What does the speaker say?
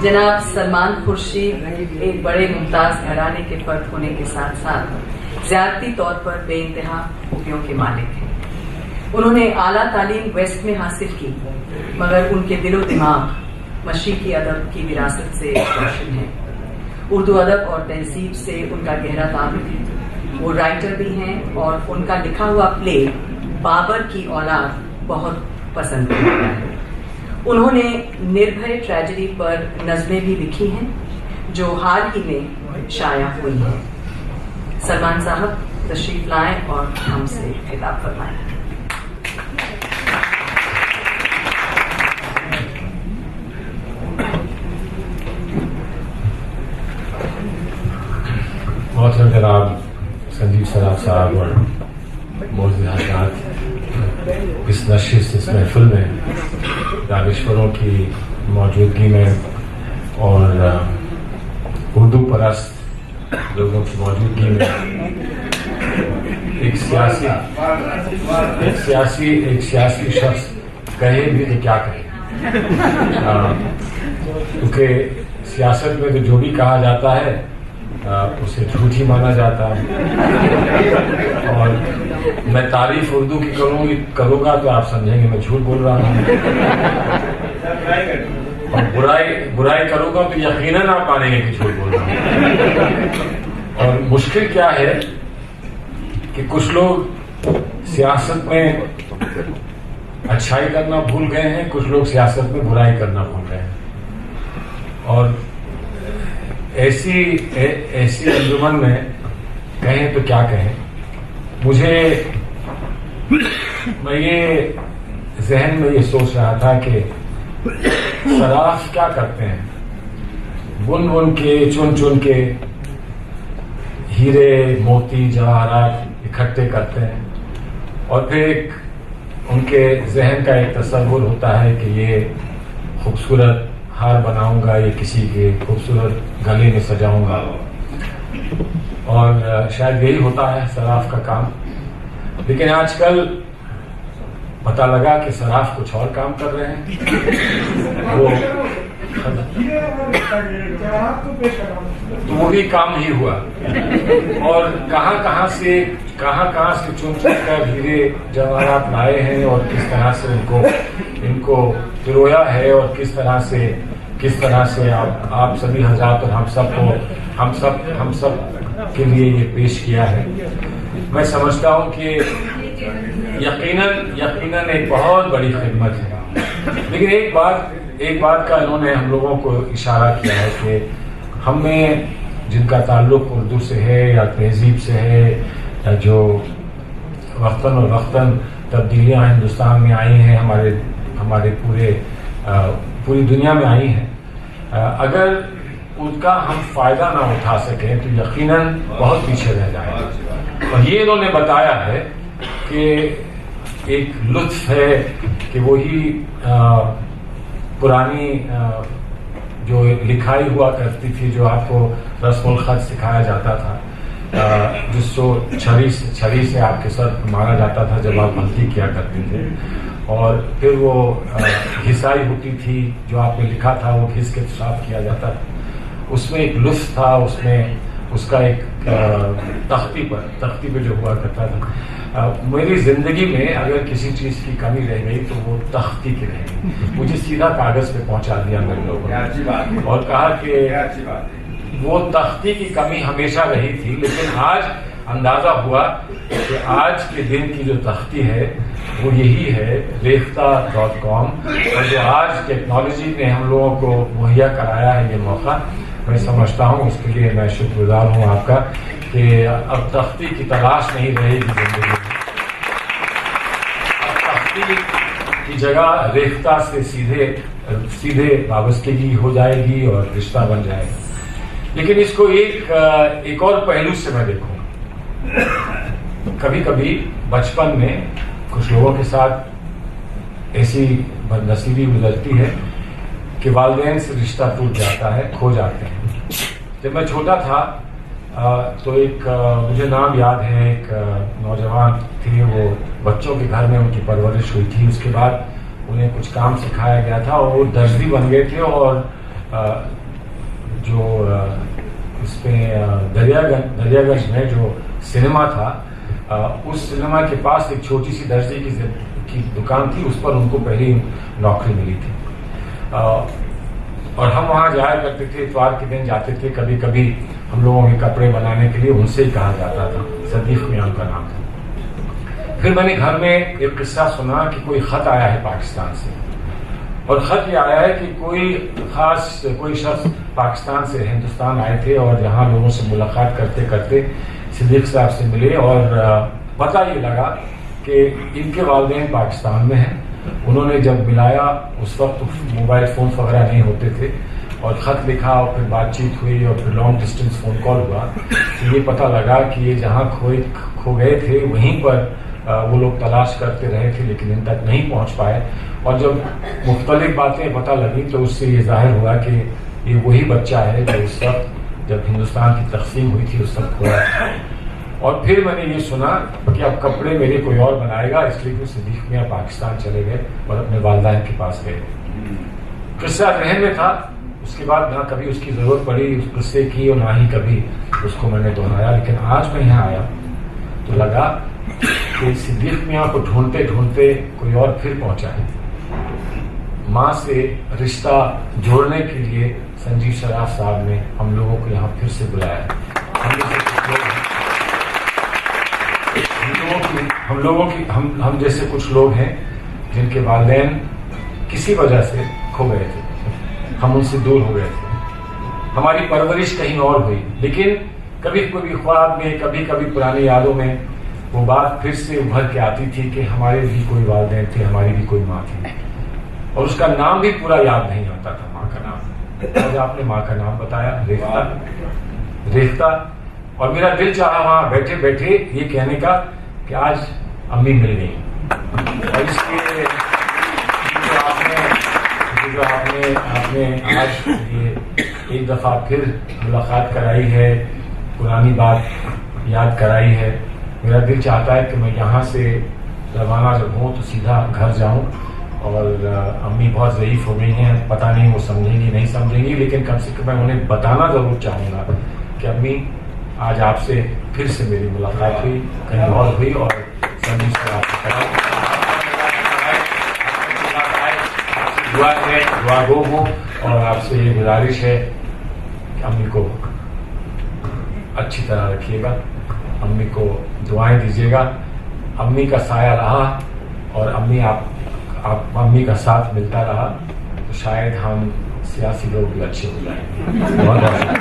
جناب سلمان خورشید ایک بڑے ممتاز گھرانے کے فرد ہونے کے ساتھ ساتھ ذاتی طور پر بے انتہا خوبیوں کے مالک ہیں. انہوں نے اعلیٰ تعلیم ویسٹ میں حاصل کی، مگر ان کے دل و دماغ مشرقی ادب کی وراثت سے روشن ہے. اردو ادب اور تہذیب سے ان کا گہرا تعلق ہے. وہ رائٹر بھی ہیں اور ان کا لکھا ہوا پلے بابر کی اولاد بہت پسند کرتا ہے. انہوں نے نربھے ٹریجڈی پر نظمیں بھی لکھی ہیں جو حال ہی میں شائع ہوئی ہیں. سلمان صاحب تشریف لائیں اور ہم سے خطاب فرمائیں. محترم جناب سنجیو سراف صاحب اور موجود حضرات، اس نشست اس محفل میں دانشوروں کی موجودگی میں اور اردو پرست لوگوں کی موجودگی میں ایک سیاسی شخص کہے بھی تو کیا کہے، کیونکہ سیاست میں تو جو بھی کہا جاتا ہے اسے جھوٹ ہی مانا جاتا ہے. اور میں تعریف اردو کی کروں گا تو آپ سمجھیں گے میں جھوٹ بول رہا ہوں، اور برائی کروں گا تو یقیناً آپ مانیں گے کہ جھوٹ بول رہا ہوں. اور مشکل کیا ہے کہ کچھ لوگ سیاست میں اچھائی کرنا بھول گئے ہیں، کچھ لوگ سیاست میں برائی کرنا بھول گئے ہیں. اور ایسی انجمن میں کہیں تو کیا کہیں. میں یہ ذہن میں یہ سوچ رہا تھا کہ صراف کیا کرتے ہیں، بن کے چن کے ہیرے موتی جواہرات اکٹھے کرتے ہیں، اور پھر ایک ان کے ذہن کا ایک تصور ہوتا ہے کہ یہ خوبصورت ہار بناؤں گا، یہ کسی کے خوبصورت گلے میں سجاؤں گا، اور شاید یہی ہوتا ہے صراف کا کام. لیکن آج کل پتہ لگا کہ صراف کچھ اور کام کر رہے ہیں، تو وہی کام ہی ہوا. اور کہاں سے چن کر ہیرے جواہرات لائے ہیں اور کس طرح سے ان کو پرویا ہے، اور کس طرح سے آپ سبھی حضرات اور ہم سب کے لیے یہ پیش کیا ہے. میں سمجھتا ہوں کہ یقیناً ایک بہت بڑی خدمت ہے. لیکن ایک بات کا انہوں نے ہم لوگوں کو اشارہ کیا ہے کہ ہم میں جن کا تعلق اردو سے ہے یا تہذیب سے ہے، یا جو وقتاً تبدیلیاں ہندوستان میں آئی ہیں، ہمارے پوری دنیا میں آئی ہیں، اگر ان کا ہم فائدہ نہ اٹھا سکیں تو یقیناً بہت پیچھے رہ جائیں گے. اور یہ انہوں نے بتایا ہے کہ ایک لطف ہے کہ وہی پرانی جو لکھائی ہوا کرتی تھی، جو آپ کو رسم الخط سکھایا جاتا تھا، جس کو چھری سے آپ کے سر مارا جاتا تھا جب آپ غلطی کیا کرتے تھے، اور پھر وہ گھسائی ہوتی تھی، جو آپ نے لکھا تھا وہ گھس کے صاف کیا جاتا تھا. اس میں ایک لطف تھا، اس کا ایک تختی پہ جو ہوا کرتا تھا. میری زندگی میں اگر کسی چیز کی کمی رہ گئی تو وہ تختی کی رہ گئی. مجھے سیدھا کاغذ پہ پہنچا دیا میرے لوگوں نے اور کہا کہ وہ تختی کی کمی ہمیشہ رہی تھی، لیکن آج اندازہ ہوا کہ آج کے دن کی جو تختی ہے وہ یہی ہے ریختہ.com، اور جو آج ٹیکنالوجی نے ہم لوگوں کو مہیا کرایا ہے یہ موقع. میں سمجھتا ہوں اس کے لیے میں شکر گزار ہوں آپ کا کہ اب تختی کی تلاش نہیں رہے گی زندگی میں. اب تختی کی جگہ ریختہ سے سیدھے وابستگی ہو جائے گی اور رشتہ بن جائے گا. لیکن اس کو ایک اور پہلو سے میں دیکھوں. کبھی بچپن میں کچھ لوگوں کے ساتھ ایسی بدنصیبی گزرتی ہے کہ والدین سے رشتہ ٹوٹ جاتا ہے، کھو جاتے ہیں. جب میں چھوٹا تھا تو ایک مجھے نام یاد ہے، ایک نوجوان تھے، وہ بچوں کے گھر میں ان کی پرورش ہوئی تھی. اس کے بعد انہیں کچھ کام سکھایا گیا تھا اور وہ درزی بن گئے تھے، اور جو اس میں دریا گنج میں جو سنیما تھا، اس سنیما کے پاس ایک چھوٹی سی درزی کی دکان تھی، اس پر ان کو پہلی نوکری ملی تھی، اور ہم وہاں جایا کرتے تھے، اتوار کے دن جاتے تھے، کبھی کبھی ہم لوگوں کے کپڑے بنانے کے لیے ان سے ہی کہا جاتا تھا، صدیق میاں کا نام تھا۔ پھر میں نے گھر میں ایک قصہ سنا کہ کوئی خط آیا ہے پاکستان سے، اور خط یہ آیا ہے کہ کوئی شخص پاکستان سے ہندوستان آئے تھے اور یہاں لوگوں سے ملاقات کرتے کرتے صدیق صاحب سے ملے، اور پتہ یہ لگا کہ ان کے والدین پاکستان میں ہیں۔ انہوں نے جب ملایا، اس وقت موبائل فون وغیرہ نہیں ہوتے تھے، اور خط لکھا اور پھر بات چیت ہوئی اور پھر لانگ ڈسٹینس فون کال ہوا، تو یہ پتہ لگا کہ یہ جہاں کھو گئے تھے وہیں پر وہ لوگ تلاش کرتے رہے تھے، لیکن ان تک نہیں پہنچ پائے، اور جب مختلف باتیں پتہ لگی تو اس سے یہ ظاہر ہوا کہ یہ وہی بچہ ہے جو اس وقت جب ہندوستان کی تقسیم ہوئی تھی اس وقت کھویا تھا۔ اور پھر میں نے یہ سنا کہ اب کپڑے میرے کوئی اور بنائے گا، اس لیے کہ صدیق میاں پاکستان چلے گئے اور اپنے والدین کے پاس گئے۔ قصہ ذہن میں تھا، اس کے بعد نہ کبھی اس کی ضرورت پڑی اس قصے کی اور نہ ہی کبھی اس کو میں نے دہرایا، لیکن آج میں یہاں آیا تو لگا کہ صدیق میاں کو ڈھونڈتے ڈھونڈتے کوئی اور پھر پہنچا ہے۔ ماں سے رشتہ جوڑنے کے لیے سنجیو شراف صاحب نے ہم لوگوں کو یہاں پھر سے بلایا۔ ہم جیسے کچھ لوگ ہیں جن کے والدین کسی وجہ سے کھو گئے تھے، ہم ان سے دور ہو گئے تھے، ہماری پرورش کہیں اور ہوئی، لیکن کبھی کبھی خواب میں، کبھی کبھی پرانی یادوں میں وہ بات پھر سے ابھر کے آتی تھی کہ ہمارے بھی کوئی والدین تھے، ہماری بھی کوئی ماں تھی، اور اس کا نام بھی پورا یاد نہیں آتا تھا، ماں کا نام۔ آج آپ نے ماں کا نام بتایا، ریختہ، اور میرا دل چاہا وہاں بیٹھے بیٹھے یہ کہنے کا کہ آج امی مل گئی، اور اس لیے جو آپ نے آج یہ ایک دفعہ پھر ملاقات کرائی ہے، پرانی بات یاد کرائی ہے، میرا دل چاہتا ہے کہ میں یہاں سے روانہ جب ہوں تو سیدھا گھر جاؤں، اور امی بہت ضعیف ہو گئی ہیں، پتہ نہیں وہ سمجھیں گی نہیں سمجھیں گی، لیکن کم سے کم میں انہیں بتانا ضرور چاہوں گا کہ امی آج آپ سے پھر سے میری ملاقات ہوئی، کہیں اور ہوئی، اور سنجیو سے آپ دعا گو ہوں، اور آپ سے یہ گزارش ہے کہ امی کو اچھی طرح رکھیے گا، امی کو دعائیں دیجیے گا، امی کا سایہ رہا اور امی کا ساتھ ملتا رہا تو شاید ہم سیاسی لوگ بھی اچھے ہو جائیں۔ بہت بہت